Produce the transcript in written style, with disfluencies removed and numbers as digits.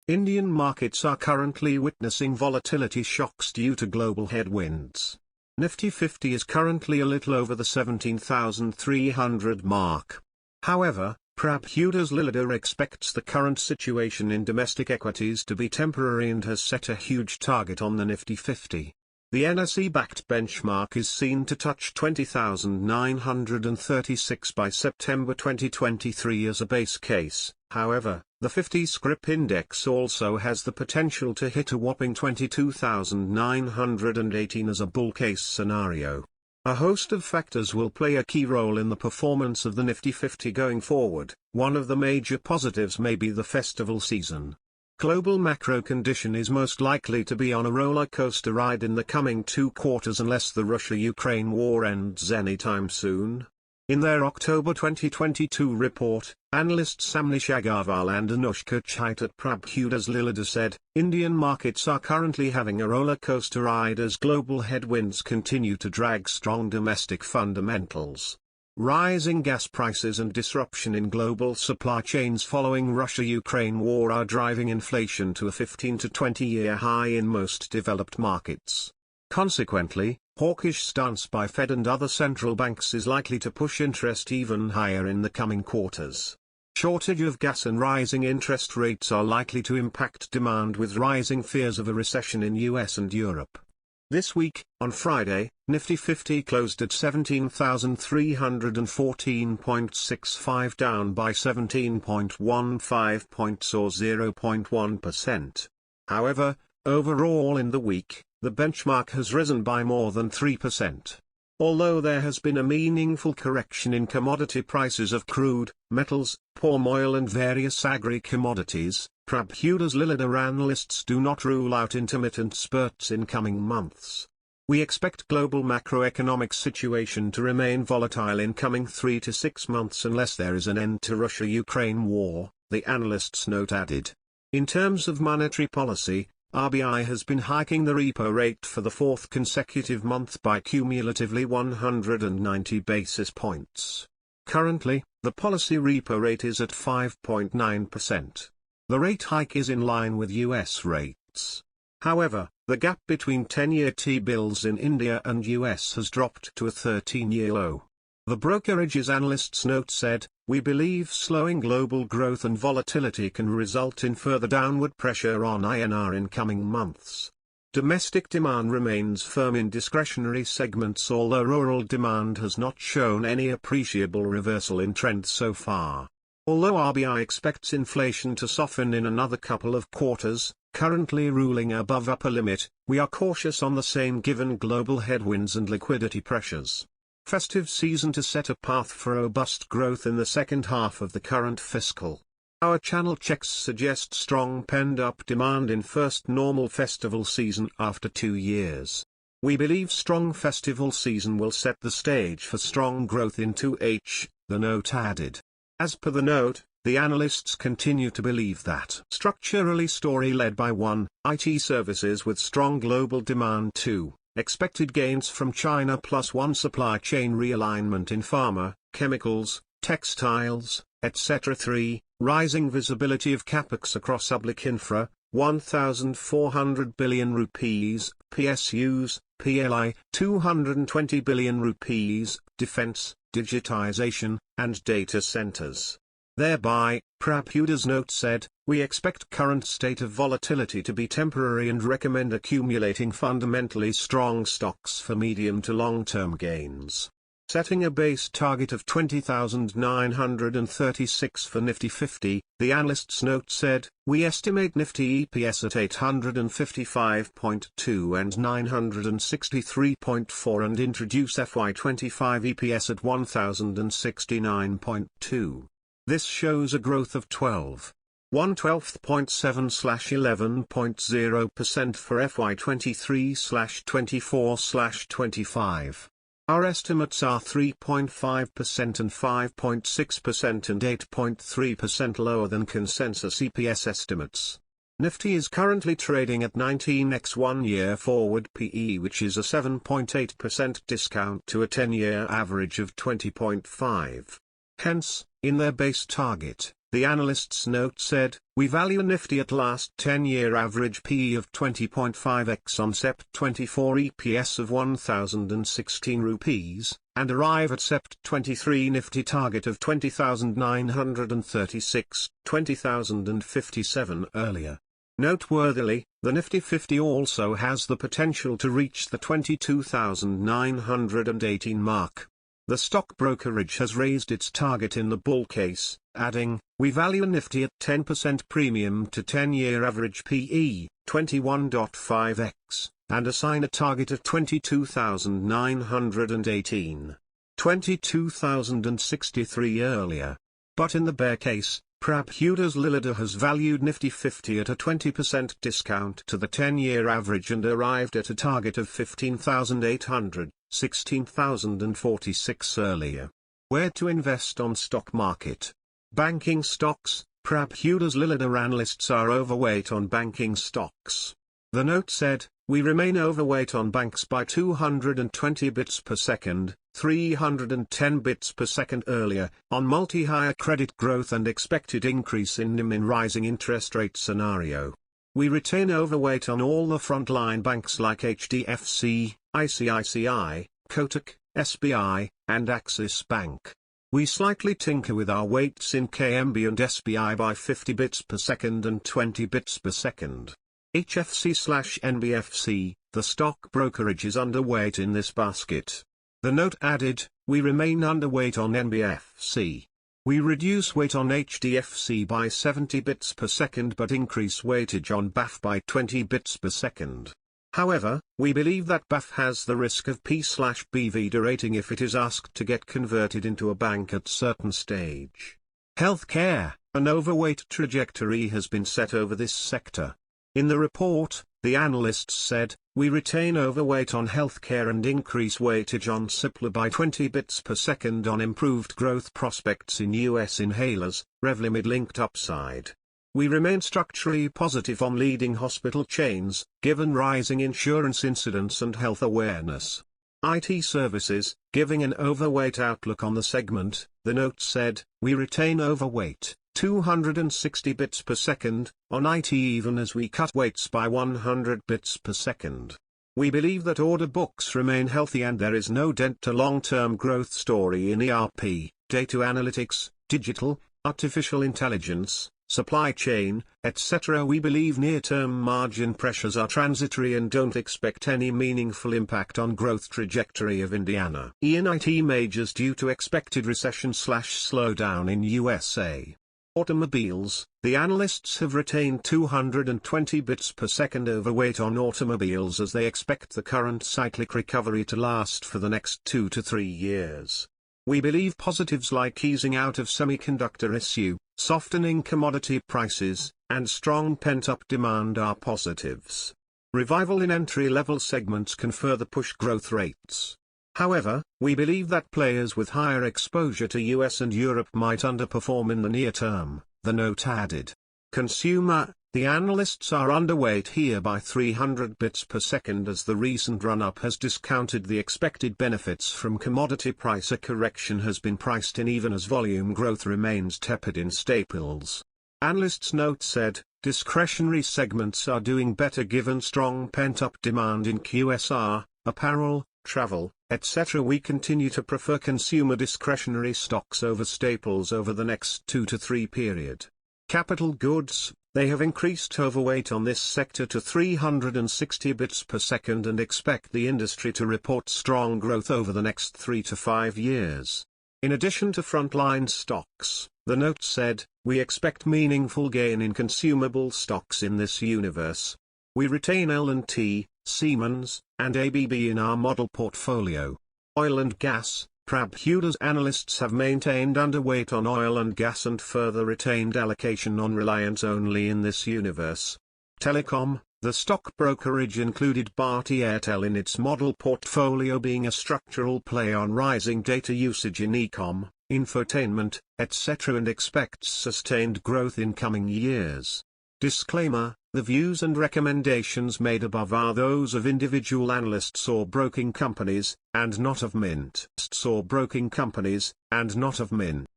Indian markets are currently witnessing volatility shocks due to global headwinds. Nifty 50 is currently a little over the 17,300 mark. However, Prabhudas Lilladher expects the current situation in domestic equities to be temporary and has set a huge target on the Nifty 50. The NSE-backed benchmark is seen to touch 20,936 by September 2023 as a base case. However, the 50 scrip index also has the potential to hit a whopping 22,918 as a bull case scenario. A host of factors will play a key role in the performance of the Nifty 50 going forward. One of the major positives may be the festival season. Global macro condition is most likely to be on a roller coaster ride in the coming 2 quarters unless the Russia-Ukraine war ends anytime soon. In their October 2022 report, analysts Amnish Agarwal and Anushka Chait at Prabhudas Lilladher said, Indian markets are currently having a roller coaster ride as global headwinds continue to drag strong domestic fundamentals. Rising gas prices and disruption in global supply chains following Russia-Ukraine war are driving inflation to a 15 to 20-year high in most developed markets. Consequently, hawkish stance by Fed and other central banks is likely to push interest even higher in the coming quarters. Shortage of gas and rising interest rates are likely to impact demand with rising fears of a recession in US and Europe. This week, on Friday, Nifty 50 closed at 17,314.65 down by 17.15 points or 0.1%. However, overall in the week, the benchmark has risen by more than 3%. Although there has been a meaningful correction in commodity prices of crude, metals, palm oil and various agri-commodities, Prabhudas Lilladher analysts do not rule out intermittent spurts in coming months. We expect global macroeconomic situation to remain volatile in coming 3 to 6 months unless there is an end to Russia-Ukraine war, the analysts note added. In terms of monetary policy, RBI has been hiking the repo rate for the 4th consecutive month by cumulatively 190 basis points. Currently, the policy repo rate is at 5.9%. The rate hike is in line with US rates. However, the gap between 10-year T-bills in India and US has dropped to a 13-year low. The brokerage's analysts note said, we believe slowing global growth and volatility can result in further downward pressure on INR in coming months. Domestic demand remains firm in discretionary segments although rural demand has not shown any appreciable reversal in trend so far. Although RBI expects inflation to soften in another couple of quarters, currently ruling above upper limit, we are cautious on the same given global headwinds and liquidity pressures. Festive season to set a path for robust growth in the second half of the current fiscal. Our channel checks suggest strong pent-up demand in first normal festival season after 2 years. We believe strong festival season will set the stage for strong growth in 2H, the note added. As per the note, the analysts continue to believe that structurally story led by 1, IT services with strong global demand 2. Expected gains from China plus 1 supply chain realignment in pharma, chemicals, textiles, etc. 3, rising visibility of capex across public infra, 1,400 billion rupees, PSUs, PLI, 220 billion rupees, defense, digitization, and data centers. Thereby, Prabhudas note said, we expect current state of volatility to be temporary and recommend accumulating fundamentally strong stocks for medium to long-term gains. Setting a base target of 20,936 for Nifty 50, the analyst's note said, we estimate Nifty EPS at 855.2 and 963.4 and introduce FY25 EPS at 1,069.2. This shows a growth of 112.7/11.0% for FY23/24/25. Our estimates are 3.5% and 5.6% and 8.3% lower than consensus EPS estimates. Nifty is currently trading at 19x 1-year forward PE, which is a 7.8% discount to a 10-year average of 20.5. Hence, in their base target, the analyst's note said, "We value Nifty at last 10-year average PE of 20.5x on Sept 24 EPS of 1016 rupees, and arrive at Sept 23 Nifty target of 20,936, 20,057 earlier." Noteworthily, the Nifty 50 also has the potential to reach the 22,918 mark. The stock brokerage has raised its target in the bull case, adding, "We value Nifty at 10% premium to 10-year average PE, 21.5x, and assign a target of 22,918, 22,063 earlier." But in the bear case, Prabhudas Lilladher has valued Nifty 50 at a 20% discount to the 10-year average and arrived at a target of 15,800, 16,046 earlier. Where to invest on stock market? Banking stocks. Prabhudas Lilladher analysts are overweight on banking stocks. The note said, "We remain overweight on banks by 220 bits per second, 310 bits per second earlier, on multi-higher credit growth and expected increase in NIM in rising interest rate scenario. We retain overweight on all the frontline banks like HDFC, ICICI, Kotak, SBI, and Axis Bank. We slightly tinker with our weights in KMB and SBI by 50 bits per second and 20 bits per second. HFC/NBFC, the stock brokerage is underweight in this basket." The note added, "We remain underweight on NBFC. We reduce weight on HDFC by 70 bits per second but increase weightage on BAF by 20 bits per second. However, we believe that BAF has the risk of P/BV derating if it is asked to get converted into a bank at certain stage." Healthcare. An overweight trajectory has been set over this sector. In the report, the analysts said, "We retain overweight on healthcare and increase weightage on Cipla by 20 bits per second on improved growth prospects in US inhalers, Revlimid-linked upside. We remain structurally positive on leading hospital chains, given rising insurance incidence and health awareness." IT services, giving an overweight outlook on the segment, the note said, "We retain overweight, 260 bits per second, on IT even as we cut weights by 100 bits per second. We believe that order books remain healthy and there is no dent to long-term growth story in ERP, data analytics, digital, artificial intelligence, supply chain, etc. We believe near-term margin pressures are transitory and don't expect any meaningful impact on growth trajectory of Indiana IT majors due to expected recession/slowdown in USA. Automobiles, the analysts have retained 220 bits per second overweight on automobiles as they expect the current cyclic recovery to last for the next 2 to 3 years. We believe positives like easing out of semiconductor issue, softening commodity prices, and strong pent-up demand are positives. Revival in entry-level segments can further push growth rates. However, we believe that players with higher exposure to US and Europe might underperform in the near term, the note added. Consumer, the analysts are underweight here by 300 bits per second as the recent run-up has discounted the expected benefits from commodity price. A correction has been priced in even as volume growth remains tepid in staples. Analysts' note said, discretionary segments are doing better given strong pent-up demand in QSR, apparel, travel, etc. We continue to prefer consumer discretionary stocks over staples over the next 2 to 3 period. Capital goods, they have increased overweight on this sector to 360 bits per second and expect the industry to report strong growth over the next 3 to 5 years. In addition to frontline stocks, the note said, we expect meaningful gain in consumable stocks in this universe. We retain L&T, Siemens, and ABB in our model portfolio. Oil and gas, Prabhudas analysts have maintained underweight on oil and gas and further retained allocation on Reliance only in this universe. Telecom, the stock brokerage included Bharti Airtel in its model portfolio being a structural play on rising data usage in e-com, infotainment, etc. and expects sustained growth in coming years. Disclaimer, the views and recommendations made above are those of individual analysts or broking companies, and not of Mint. Or broking companies, and not of Mint.